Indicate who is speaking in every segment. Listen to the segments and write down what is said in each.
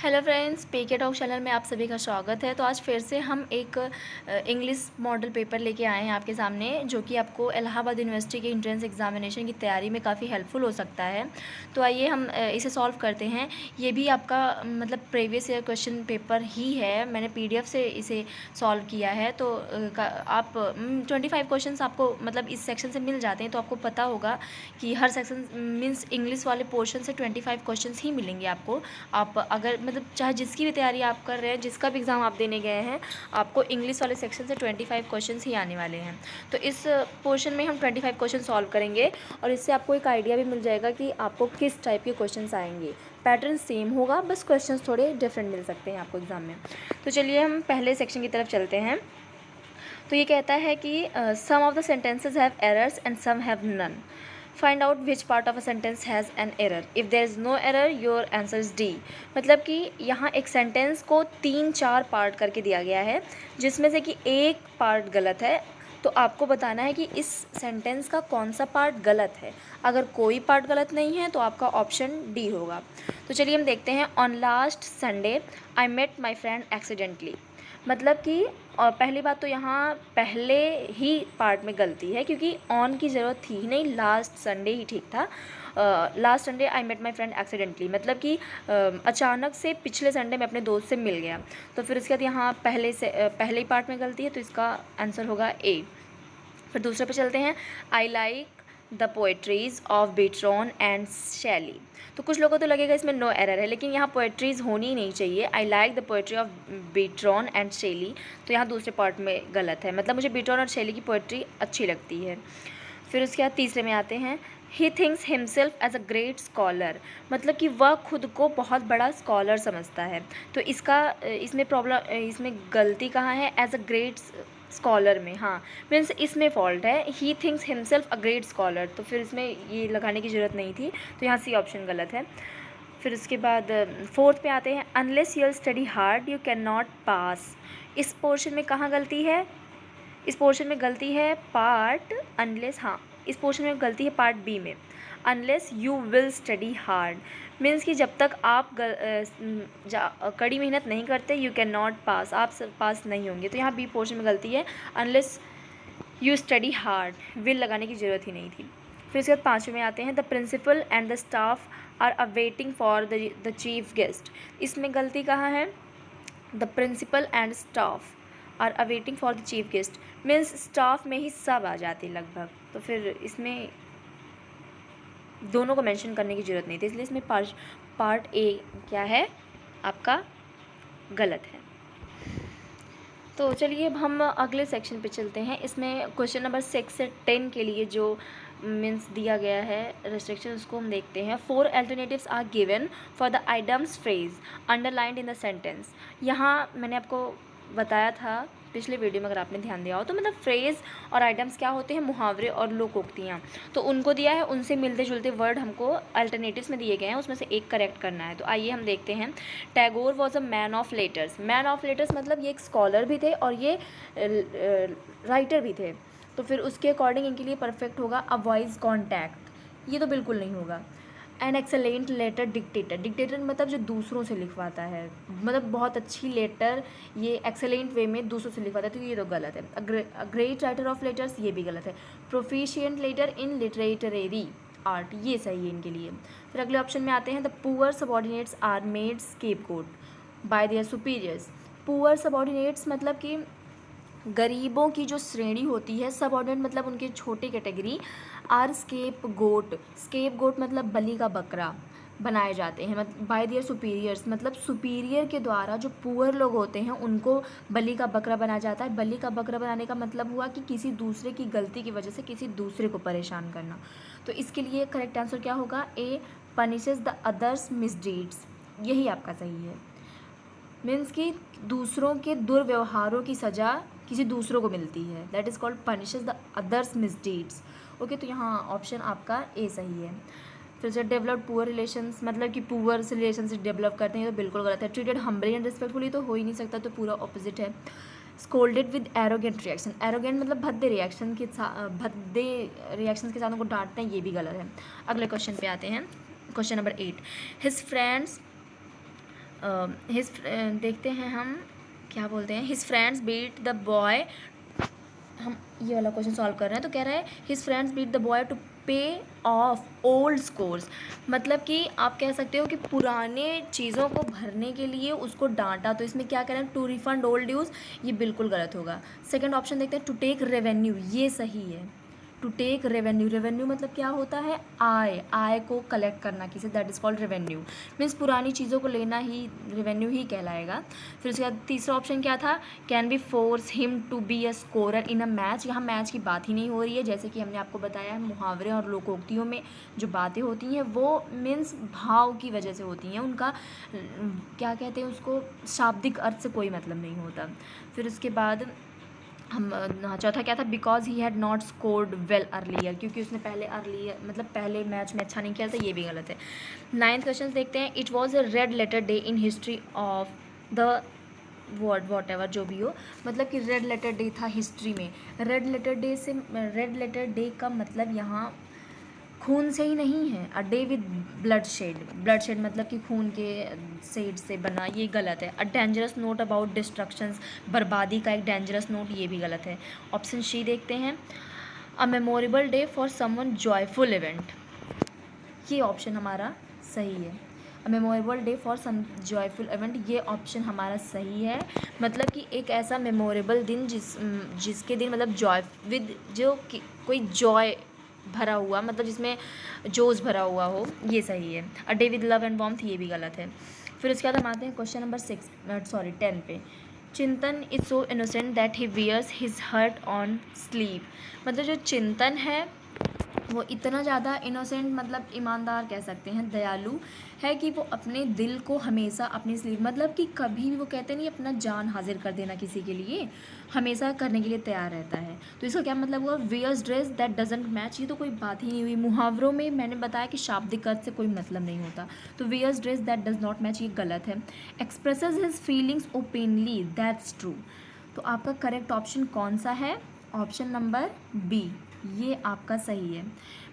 Speaker 1: Hello friends, पीके talk channel में आप सभी का स्वागत है। तो आज फिर से हम एक इंग्लिश मॉडल पेपर लेके आए हैं आपके सामने, जो कि आपको इलाहाबाद यूनिवर्सिटी के एंट्रेंस एग्जामिनेशन की तैयारी में काफ़ी हेल्पफुल हो सकता है। तो आइए हम इसे सॉल्व करते हैं। ये भी आपका मतलब प्रीवियस ईयर क्वेश्चन पेपर ही है, मैंने पीडीएफ से इसे सॉल्व किया है। तो आप 25 क्वेश्चन आपको मतलब इस सेक्शन से मिल जाते हैं। तो आपको पता होगा कि हर सेक्शन मीन्स इंग्लिश वाले पोर्शन से 25 क्वेश्चन ही मिलेंगे आपको। आप अगर मतलब चाहे जिसकी भी तैयारी आप कर रहे हैं, जिसका भी एग्ज़ाम आप देने गए हैं, आपको इंग्लिश वाले सेक्शन से 25 क्वेश्चंस ही आने वाले हैं। तो इस पोर्शन में हम 25 क्वेश्चन सॉल्व करेंगे और इससे आपको एक आइडिया भी मिल जाएगा कि आपको किस टाइप के क्वेश्चंस आएंगे। पैटर्न सेम होगा, बस क्वेश्चंस थोड़े डिफरेंट मिल सकते हैं आपको एग्ज़ाम में। तो चलिए हम पहले सेक्शन की तरफ चलते हैं। तो ये कहता है कि some of the sentences have errors and some have none. Find out which part of a sentence has an error. If there is no error your answer is D. मतलब कि यहाँ एक सेंटेंस को 3-4 पार्ट करके दिया गया है, जिसमें से कि एक पार्ट गलत है। तो आपको बताना है कि इस सेंटेंस का कौन सा पार्ट गलत है। अगर कोई पार्ट गलत नहीं है तो आपका ऑप्शन डी होगा। तो चलिए हम देखते हैं। On last Sunday I met my friend accidentally. मतलब कि पहली बात तो यहाँ पहले ही पार्ट में गलती है, क्योंकि ऑन की ज़रूरत थी ही नहीं, लास्ट संडे ही ठीक था। Last Sunday I met my friend accidentally मतलब कि अचानक से पिछले संडे में अपने दोस्त से मिल गया। तो फिर उसके बाद यहाँ पहले ही पार्ट में गलती है, तो इसका आंसर होगा ए। फिर दूसरे पे चलते हैं। I like the poetries of Byron and Shelley. तो कुछ लोगों को तो लगेगा इसमें नो एरर है, लेकिन यहाँ पोएट्रीज़ होनी ही नहीं चाहिए। I like the poetry of Byron and Shelley, तो यहाँ दूसरे पार्ट में गलत है। मतलब मुझे बेट्रॉन और शैली की पोएट्री अच्छी लगती है। फिर उसके बाद तीसरे में आते हैं। He thinks himself as a great scholar, मतलब कि वह खुद को बहुत बड़ा स्कॉलर समझता है। तो इसमें गलती कहाँ है? एज अ ग्रेट स्कॉलर में, हाँ मीन्स इसमें फॉल्ट है। ही thinks himself a great scholar, तो फिर इसमें ये लगाने की ज़रूरत नहीं थी, तो यहाँ सी ऑप्शन गलत है। फिर उसके बाद फोर्थ पे आते हैं। Unless you study hard you can not pass. इस पोर्शन में कहाँ गलती है? इस पोर्शन में गलती है पार्ट अनलेस, हाँ इस पोर्शन में गलती है पार्ट बी में। Unless you will study hard means कि जब तक आप कड़ी मेहनत नहीं करते यू कैन नॉट पास, आप पास नहीं होंगे। तो यहाँ बी पोर्शन में गलती है। Unless you study hard, will लगाने की ज़रूरत ही नहीं थी। फिर उसके बाद पाँचवें में आते हैं। The principal and the staff are awaiting for the chief guest. इसमें गलती कहाँ है? The principal and staff are awaiting for the chief guest means staff में ही सब आ जाते हैं लगभग, तो फिर इसमें दोनों को मेंशन करने की ज़रूरत नहीं थी, इसलिए इसमें पार्ट ए क्या है आपका गलत है। तो चलिए अब हम अगले सेक्शन पे चलते हैं। इसमें क्वेश्चन नंबर 6 से 10 के लिए जो मीन्स दिया गया है रेस्ट्रिक्शन, उसको हम देखते हैं। 4 alternatives are given for the items phrase underlined in the sentence. यहाँ मैंने आपको बताया था पिछले वीडियो में, अगर आपने ध्यान दिया हो तो, मतलब फ्रेज़ और आइटम्स क्या होते हैं? मुहावरे और लोकोक्तियाँ। तो उनको दिया है, उनसे मिलते जुलते वर्ड हमको अल्टरनेटिव्स में दिए गए हैं, उसमें से एक करेक्ट करना है। तो आइए हम देखते हैं। Tagore was a man of letters. Man of letters मतलब ये एक स्कॉलर भी थे और ये राइटर भी थे, तो फिर उसके अकॉर्डिंग इनके लिए परफेक्ट होगा अ वॉइस कॉन्टैक्ट। ये तो बिल्कुल नहीं होगा। An excellent letter dictator. Dictator मतलब जो दूसरों से लिखवाता है, मतलब बहुत अच्छी लेटर ये एक्सेलेंट वे में दूसरों से लिखवाता है, तो ये तो गलत है। A great writer of letters, ये भी गलत है। प्रोफिशिएंट लेटर इन लिटरेटरी आर्ट, ये सही है इनके लिए। फिर अगले ऑप्शन में आते हैं। The poor subordinates are made scapegoat by their superiors. Poor subordinates मतलब कि गरीबों की जो श्रेणी होती है, सबऑर्डिनेट मतलब उनके छोटे कैटेगरी। आर स्केप गोट मतलब बलि का बकरा बनाए जाते हैं, मतलब बाय दियर सुपीरियर्स मतलब सुपीरियर के द्वारा जो पुअर लोग होते हैं उनको बलि का बकरा बनाया जाता है। बलि का बकरा बनाने का मतलब हुआ कि किसी दूसरे की गलती की वजह से किसी दूसरे को परेशान करना। तो इसके लिए करेक्ट आंसर क्या होगा? ए, पनिशेस द अदर्स मिसडीड्स, यही आपका सही है। मीन्स कि दूसरों के दुर्व्यवहारों की सज़ा किसी दूसरों को मिलती है, that is called punishes the others misdeeds. Okay, तो यहाँ ऑप्शन आपका ए सही है। फिर से डेवलप पुअर रिलेशंस मतलब कि पुअर से रिलेशन से डेवलप करते हैं, तो बिल्कुल गलत है। ट्रीटेड हम्बली एंड रिस्पेक्टफुली तो हो ही नहीं सकता, तो पूरा ऑपोजिट है। Scolded with arrogant reaction, arrogant मतलब भद्दे रिएक्शन के साथ उनको डांटते हैं, ये भी गलत है। अगले क्वेश्चन पे आते हैं। Question number 8। His friends his देखते हैं हम क्या बोलते हैं, his friends beat the boy. हम ये वाला क्वेश्चन सॉल्व कर रहे हैं तो कह रहा है his friends beat the boy to pay off old scores. मतलब कि आप कह सकते हो कि पुराने चीज़ों को भरने के लिए उसको डांटा। तो इसमें क्या करें, टू रिफंड ओल्ड ड्यूज, ये बिल्कुल गलत होगा। सेकंड ऑप्शन देखते हैं, टू टेक रेवेन्यू, ये सही है। टू टेक रेवेन्यू, रेवेन्यू मतलब क्या होता है, आय को कलेक्ट करना किसी, that is called revenue. Means पुरानी चीज़ों को लेना ही रेवेन्यू ही कहलाएगा। फिर उसके बाद तीसरा ऑप्शन क्या था, can be force him to be a scorer in a match. यहाँ मैच की बात ही नहीं हो रही है। जैसे कि हमने आपको बताया मुहावरे और लोकोक्तियों में जो बातें होती हैं वो मीन्स भाव की वजह से होती हैं, उनका क्या कहते हैं उसको, शाब्दिक अर्थ से कोई मतलब नहीं होता। फिर उसके बाद हम चौथा क्या था, because he had not scored well earlier, क्योंकि उसने पहले अर्लियर मतलब पहले मैच में अच्छा नहीं खेला था, ये भी गलत है। 9th क्वेश्चन देखते हैं, it was a red letter day in history of the word, whatever जो भी हो, मतलब कि रेड लेटर डे था हिस्ट्री में। रेड लेटर डे से, रेड लेटर डे का मतलब यहाँ खून से ही नहीं है, a day with bloodshed, bloodshed मतलब कि खून के शेड से बना, ये गलत है। A dangerous note about destructions, बर्बादी का एक डेंजरस नोट, ये भी गलत है। ऑप्शन सी देखते हैं, a memorable day for someone joyful event, ये ऑप्शन हमारा सही है। A memorable day for some joyful event, ये ऑप्शन हमारा सही है। मतलब कि एक ऐसा मेमोरेबल दिन जिसके दिन मतलब जॉय विद जो कोई जॉय भरा हुआ, मतलब जिसमें जोश भरा हुआ हो, ये सही है। A day with love and warmth, ये भी गलत है। फिर उसके बाद हम आते हैं क्वेश्चन नंबर 10 पे। Chintan is so innocent that he wears his heart on sleeve. मतलब जो चिंतन है वो इतना ज़्यादा इनोसेंट, मतलब ईमानदार कह सकते हैं, दयालु है कि वो अपने दिल को हमेशा अपनी स्लीव, मतलब कि कभी भी वो कहते नहीं अपना जान हाजिर कर देना किसी के लिए, हमेशा करने के लिए तैयार रहता है। तो इसका क्या मतलब हुआ, wears dress that doesn't match, ये तो कोई बात ही नहीं हुई। मुहावरों में मैंने बताया कि शाब्दिक अर्थ से कोई मतलब नहीं होता, तो wears dress that does not match, ये गलत है। Expresses his feelings openly, that's true. तो आपका करेक्ट ऑप्शन कौन सा है, ऑप्शन नंबर बी, ये आपका सही है।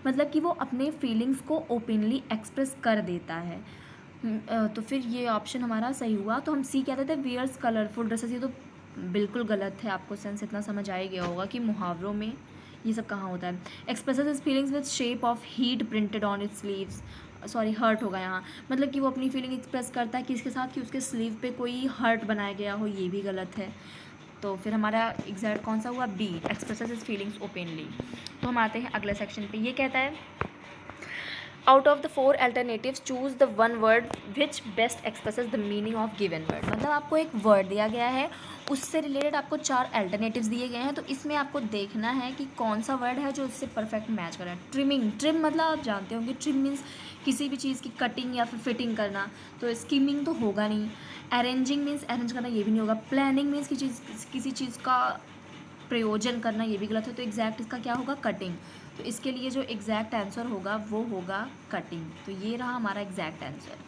Speaker 1: मतलब कि वो अपने फीलिंग्स को ओपनली एक्सप्रेस कर देता है। तो फिर ये ऑप्शन हमारा सही हुआ। तो हम सी कहते थे वियर्स कलरफुल ड्रेसेस, ये तो बिल्कुल गलत है। आपको सेंस इतना समझ आ ही गया होगा कि मुहावरों में ये सब कहाँ होता है। Expresses his feelings with shape of heat printed on its sleeves, sorry heart होगा यहाँ, मतलब कि वो अपनी फीलिंग एक्सप्रेस करता है किसके साथ, कि उसके स्लीव पे कोई हर्ट बनाया गया हो, ये भी गलत है। तो फिर हमारा एग्जैक्ट कौन सा हुआ, B, expresses his feelings openly. तो हम आते हैं अगले सेक्शन पे। ये कहता है, out of the 4 alternatives choose the one word which best expresses the meaning of given word. मतलब आपको एक वर्ड दिया गया है, उससे रिलेटेड आपको 4 अल्टरनेटिव्स दिए गए हैं, तो इसमें आपको देखना है कि कौन सा वर्ड है जो उससे परफेक्ट मैच कर रहा है। ट्रिमिंग, ट्रिम मतलब आप जानते होंगे, ट्रिम मीन्स किसी भी चीज़ की कटिंग या फिर फिटिंग करना, तो स्कीमिंग तो होगा नहीं। अरेंजिंग मीन्स अरेंज करना, ये भी नहीं होगा। प्लानिंग मीन्स किसी चीज़ का प्रयोजन करना, ये भी गलत है। तो एग्जैक्ट इसका क्या होगा, कटिंग। तो इसके लिए जो एग्जैक्ट आंसर होगा वो होगा कटिंग। तो ये रहा हमारा एग्जैक्ट आंसर।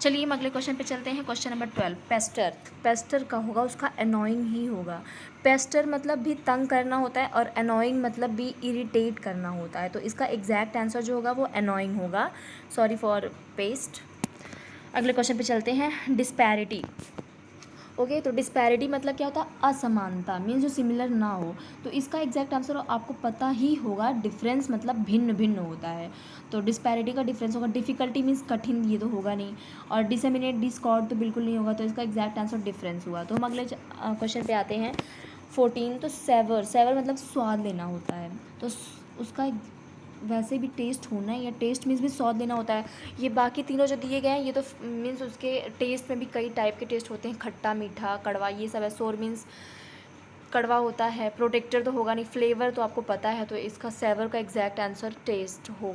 Speaker 1: चलिए हम अगले क्वेश्चन पे चलते हैं। Question number 12, Pasteur. पेस्टर का होगा उसका अनोइंग ही होगा। पेस्टर मतलब भी तंग करना होता है और अनोइंग मतलब भी इरिटेट करना होता है। तो इसका एग्जैक्ट आंसर जो होगा वो अनोइंग होगा। Sorry for paste. अगले क्वेश्चन पे चलते हैं, डिस्पैरिटी। ओके, तो डिस्पैरिटी मतलब क्या होता है, असमानता, मीन्स जो सिमिलर ना हो। तो इसका एग्जैक्ट आंसर आपको पता ही होगा, डिफरेंस मतलब भिन्न भिन्न होता है। तो डिस्पैरिटी का डिफरेंस होगा। डिफ़िकल्टी मीन्स कठिन, ये तो होगा नहीं। और डिसेमिनेट, डिस्कॉर्ड तो बिल्कुल नहीं होगा। तो इसका एग्जैक्ट आंसर डिफरेंस हुआ। तो हम अगले क्वेश्चन पे आते हैं, 14। तो सेवर, सेवर मतलब स्वाद लेना होता है। तो उसका वैसे भी टेस्ट होना है, या टेस्ट मीन्स भी स्वाद लेना होता है। ये बाकी तीनों जो दिए गए हैं ये तो मीन्स उसके टेस्ट में भी कई टाइप के टेस्ट होते हैं, खट्टा, मीठा, कड़वा, ये सब है। सोर मीन्स कड़वा होता है। प्रोटेक्टर तो होगा नहीं। फ्लेवर तो आपको पता है। तो इसका सेवर का एग्जैक्ट आंसर टेस्ट हो,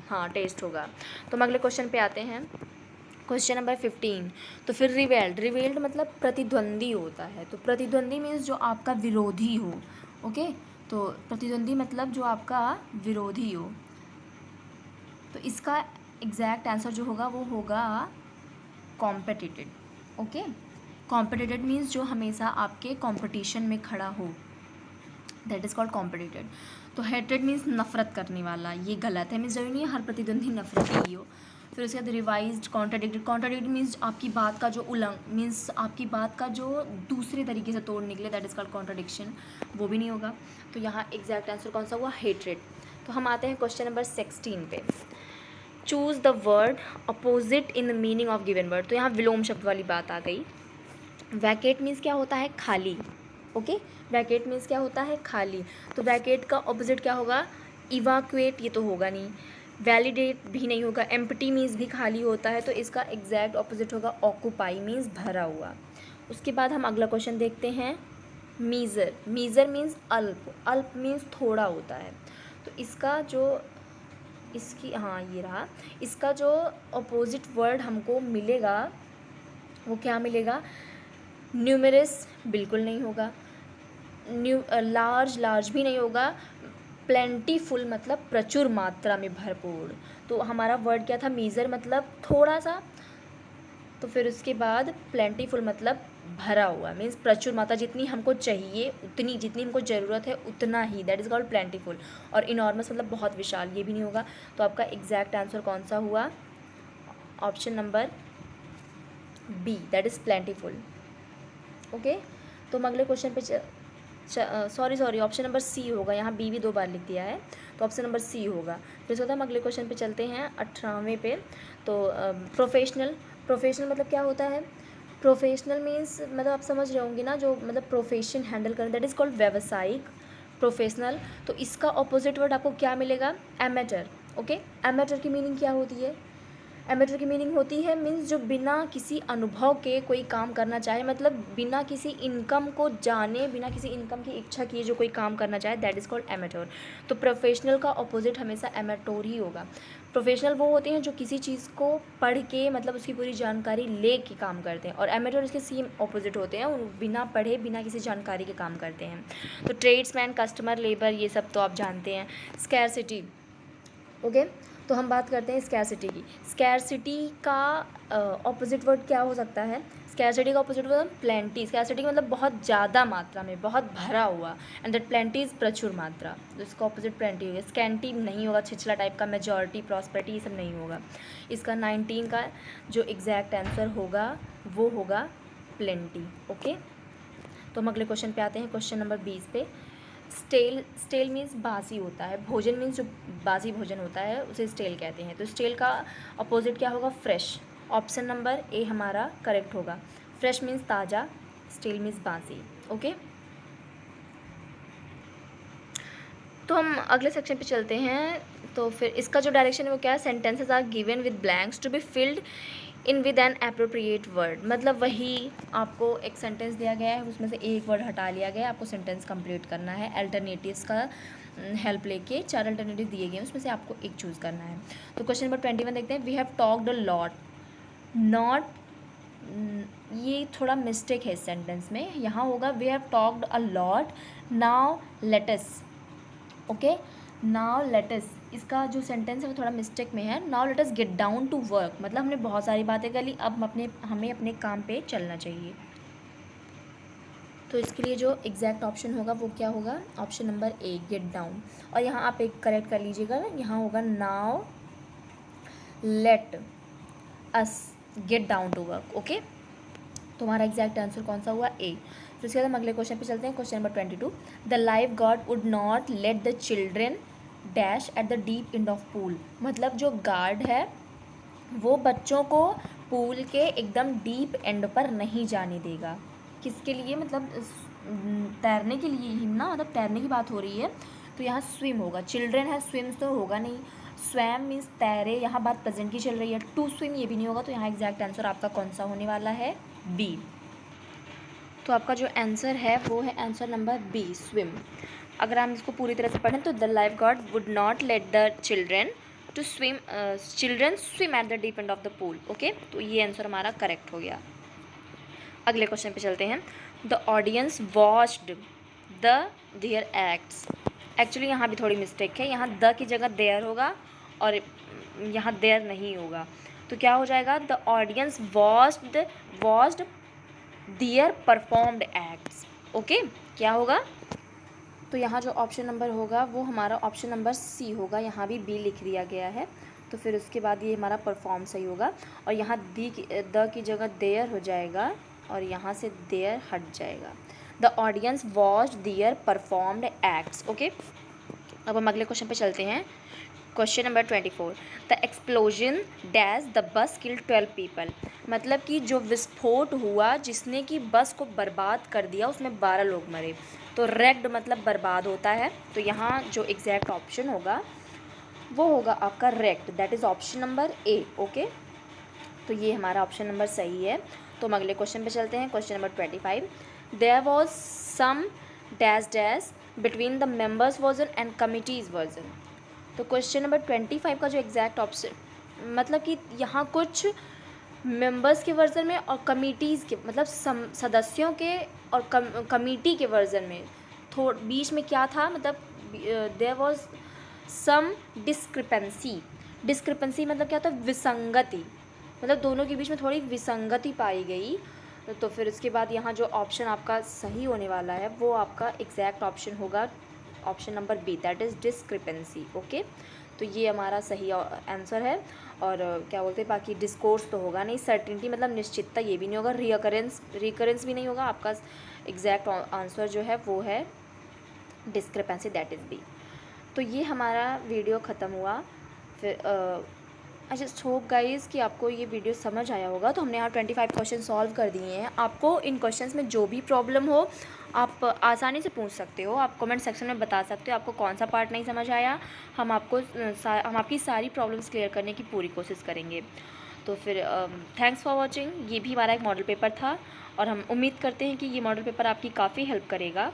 Speaker 1: हाँ टेस्ट होगा। तो हम अगले क्वेश्चन पे आते हैं, क्वेश्चन नंबर 15। तो फिर रिवेल्ड, रिवेल्ड मतलब प्रतिद्वंदी होता है। तो प्रतिद्वंदी मीन्स जो आपका विरोधी हो। ओके, तो प्रतिद्वंदी मतलब जो आपका विरोधी हो। तो इसका एग्जैक्ट आंसर जो होगा वो होगा कॉम्पिटिटेड। ओके, कॉम्पिटिटेड मीन्स जो हमेशा आपके कंपटीशन में खड़ा हो, दैट इज़ कॉल्ड कॉम्पिटिटेड। तो हेटेड मीन्स नफरत करने वाला, ये गलत है। मीन्स जरूरी नहीं है हर प्रतिद्वंदी नफरती ही हो। फिर उसके बाद रिवाइज्ड, कॉन्ट्राडिक्टेड। कॉन्ट्राडिक्टेड मीन्स आपकी बात का जो उल्लंघन, मीन्स आपकी बात का जो दूसरे तरीके से तोड़ निकले, दैट इज़ कॉल्ड कॉन्ट्राडिक्शन, वो भी नहीं होगा। तो यहाँ एग्जैक्ट आंसर कौन सा हुआ? हेट्रेड। तो हम आते हैं क्वेश्चन नंबर 16 पे। Choose the word opposite in the meaning of given word. तो यहाँ विलोम शब्द वाली बात आ गई। वैकेट मीन्स क्या होता है? खाली। ओके, वैकेट मीन्स क्या होता है? खाली। तो वैकेट का ऑपोजिट क्या होगा? इवाक्वेट, ये तो होगा नहीं। वैलिडेट भी नहीं होगा। एम्प्टी मीन्स भी खाली होता है, तो इसका एग्जैक्ट ऑपोजिट होगा ऑक्यूपाई मीन्स भरा हुआ। उसके बाद हम अगला क्वेश्चन देखते हैं। मीज़र। मीज़र मीन्स अल्प। अल्प मीन्स थोड़ा होता है। तो इसका जो इसकी हाँ ये रहा, इसका जो अपोजिट वर्ड हमको मिलेगा वो क्या मिलेगा? न्यूमरस बिल्कुल नहीं होगा। लार्ज, लार्ज भी नहीं होगा। प्लेंटीफुल मतलब प्रचुर मात्रा में भरपूर। तो हमारा वर्ड क्या था? मीज़र मतलब थोड़ा सा। तो फिर उसके बाद प्लेंटीफुल मतलब भरा हुआ, मीन्स प्रचुर मात्रा, जितनी हमको चाहिए उतनी, जितनी हमको ज़रूरत है उतना ही, दैट इज़ कॉल्ड प्लेंटीफुल। और इनॉर्मस मतलब बहुत विशाल, ये भी नहीं होगा। तो आपका एग्जैक्ट आंसर कौन सा हुआ? Option number B, that is plentiful. Okay, तो हम अगले क्वेश्चन पे सॉरी ऑप्शन नंबर सी होगा। यहाँ बी भी 2 बार लिख दिया है, तो ऑप्शन नंबर सी होगा। फिर उसके बाद हम अगले क्वेश्चन पे चलते हैं 18वें पे। तो प्रोफेशनल। प्रोफेशनल मतलब क्या होता है? प्रोफेशनल मीन्स मतलब आप समझ रहे होंगे ना, जो मतलब प्रोफेशन हैंडल करें, दैट इज़ कॉल्ड व्यावसायिक प्रोफेशनल। तो इसका ऑपोजिट वर्ड आपको क्या मिलेगा? एमेटर। ओके, एमेटर की मीनिंग क्या होती है? एमेटर की मीनिंग होती है मीन्स जो बिना किसी अनुभव के कोई काम करना चाहे, मतलब बिना किसी इनकम को जाने, बिना किसी इनकम की इच्छा किए जो कोई काम करना चाहे, दैट इज़ कॉल्ड एमेटर। तो प्रोफेशनल का ऑपोजिट हमेशा एमेटोर ही होगा। प्रोफेशनल वो होते हैं जो किसी चीज़ को पढ़ के मतलब उसकी पूरी जानकारी ले के काम करते हैं, और एमेटर इसके सेम ऑपोजिट होते हैं, उन बिना पढ़े बिना किसी जानकारी के काम करते हैं। तो ट्रेड्समैन, कस्टमर, लेबर, ये सब तो आप जानते हैं। स्कैरसिटी। ओके, तो हम बात करते हैं स्कैरसिटी की। स्कैरसिटी का ऑपोजिट वर्ड क्या हो सकता है? स्कैरसिटी का ऑपोजिट वर्ड प्लेंटी। स्कैरसिटी मतलब बहुत ज़्यादा मात्रा में, बहुत भरा हुआ, एंड दैट प्लेंटी इज़ प्रचुर मात्रा। तो इसका ऑपोजिट प्लेंटी होगा। स्कैंटी नहीं होगा, छिछला टाइप का। मेजॉरिटी, प्रॉस्पेरिटी, ये सब नहीं होगा। इसका 19 का जो एग्जैक्ट आंसर होगा वो होगा प्लेंटी। ओके, तो हम अगले क्वेश्चन पे आते हैं, क्वेश्चन नंबर 20 पे। स्टेल। स्टेल मीन्स बासी होता है। भोजन मीन्स जो बासी भोजन होता है उसे स्टेल कहते हैं। तो स्टेल का अपोजिट क्या होगा? फ्रेश। ऑप्शन नंबर ए हमारा करेक्ट होगा। फ्रेश मीन्स ताज़ा, स्टेल मीन्स बासी। ओके, तो हम अगले सेक्शन पे चलते हैं। तो फिर इसका जो डायरेक्शन है वो क्या है? Sentences are given with blanks to be filled in with an appropriate word. मतलब वही आपको एक सेंटेंस दिया गया है, उसमें से एक वर्ड हटा लिया गया है, आपको सेंटेंस कंप्लीट करना है। अल्टरनेटिव्स का हेल्प लेके 4 अल्टरनेटिव दिए गए हैं, उसमें से आपको एक चूज़ करना है। तो क्वेश्चन नंबर 21 देखते हैं। We have talked a lot. Not, ये थोड़ा मिस्टेक है इस सेंटेंस में। यहाँ होगा we have talked a lot, now let us. Okay, now let us, इसका जो सेंटेंस है वो थोड़ा मिस्टेक में है। Now let us get down to work, मतलब हमने बहुत सारी बातें कर ली, अब हमें अपने काम पे चलना चाहिए। तो इसके लिए जो एग्जैक्ट ऑप्शन होगा वो क्या होगा? Option number A, get down. और यहाँ आप एक करेक्ट कर लीजिएगा, यहाँ होगा now let us get down to work. Okay, तो हमारा एग्जैक्ट आंसर कौन सा हुआ? ए। फिर उसके बाद हम अगले क्वेश्चन पे चलते हैं, question number 22। The lifeguard would not let the children dash at the deep end of pool. मतलब जो गार्ड है वो बच्चों को पूल के एकदम डीप एंड पर नहीं जाने देगा। किसके लिए? मतलब तैरने के लिए ही ना, मतलब तैरने की बात हो रही है। तो यहाँ स्विम होगा। चिल्ड्रेन है, स्विम्स तो होगा नहीं। स्वैम मीन्स तैरे, यहाँ बात प्रेजेंट की चल रही है। टू स्विम ये भी नहीं होगा। तो यहाँ एग्जैक्ट आंसर आपका कौन सा होने वाला है? बी। तो आपका जो आंसर है वो है आंसर नंबर बी, स्विम। अगर हम इसको पूरी तरह से पढ़ें तो the lifeguard would not let the children to swim, children swim at the deep end of the pool. Okay, तो ये आंसर हमारा करेक्ट हो गया। अगले क्वेश्चन पे चलते हैं। The audience watched the their acts. Actually यहाँ भी थोड़ी मिस्टेक है, यहाँ द की जगह देयर होगा और यहाँ देयर नहीं होगा। तो क्या हो जाएगा? The audience watched their performed acts. Okay, क्या होगा? तो यहाँ जो ऑप्शन नंबर होगा वो हमारा ऑप्शन नंबर सी होगा। यहाँ भी बी लिख दिया गया है। तो फिर उसके बाद ये हमारा परफॉर्म सही होगा, और यहाँ द की जगह देयर हो जाएगा, और यहाँ से देयर हट जाएगा। The audience watch their performed acts. Okay, अब हम अगले क्वेश्चन पे चलते हैं। Question number 24, the explosion dash the bus killed 12 people. मतलब कि जो विस्फोट हुआ जिसने कि बस को बर्बाद कर दिया, उसमें 12 लोग मरे। तो रेक्ड मतलब बर्बाद होता है, तो यहाँ जो एग्जैक्ट ऑप्शन होगा वो होगा आपका raked, that is option number A. Okay, तो ये हमारा ऑप्शन नंबर सही है। तो हम अगले क्वेश्चन पे चलते हैं। Question number 25, there was some dash dash between the members version and committees version. तो क्वेश्चन नंबर 25 का जो एग्जैक्ट ऑप्शन मतलब कि यहाँ कुछ मेंबर्स के वर्जन में और कमिटीज़ के मतलब सदस्यों के और कमिटी के वर्जन में बीच में क्या था, मतलब देयर वॉज सम डिस्क्रिपेंसी मतलब क्या होता है, विसंगति, मतलब दोनों के बीच में थोड़ी विसंगति पाई गई। तो फिर उसके बाद यहाँ जो ऑप्शन आपका सही होने वाला है वो आपका एग्जैक्ट ऑप्शन होगा option number B, that is discrepancy. Okay, तो ये हमारा सही आंसर है। और क्या बोलते हैं, बाकी डिस्कोर्स तो होगा नहीं, सर्टिनिटी मतलब निश्चितता ये भी नहीं होगा, रिकरेंस भी नहीं होगा। आपका एग्जैक्ट आंसर जो है वो है डिस्क्रिपेंसी, दैट इज़ बी। तो ये हमारा वीडियो ख़त्म हुआ। फिर अच्छा, होप गाइज़ कि आपको ये वीडियो समझ आया होगा। तो हमने यहाँ 25 क्वेश्चन सॉल्व कर दिए हैं। आपको इन क्वेश्चंस में जो भी प्रॉब्लम हो आप आसानी से पूछ सकते हो, आप कमेंट सेक्शन में बता सकते हो आपको कौन सा पार्ट नहीं समझ आया। हम आपकी सारी प्रॉब्लम्स क्लियर करने की पूरी कोशिश करेंगे। तो फिर थैंक्स फॉर वॉचिंग। ये भी हमारा एक मॉडल पेपर था, और हम उम्मीद करते हैं कि ये मॉडल पेपर आपकी काफ़ी हेल्प करेगा।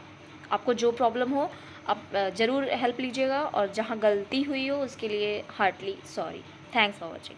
Speaker 1: आपको जो प्रॉब्लम हो आप ज़रूर हेल्प लीजिएगा, और जहाँ गलती हुई हो उसके लिए heartly sorry. Thanks for watching.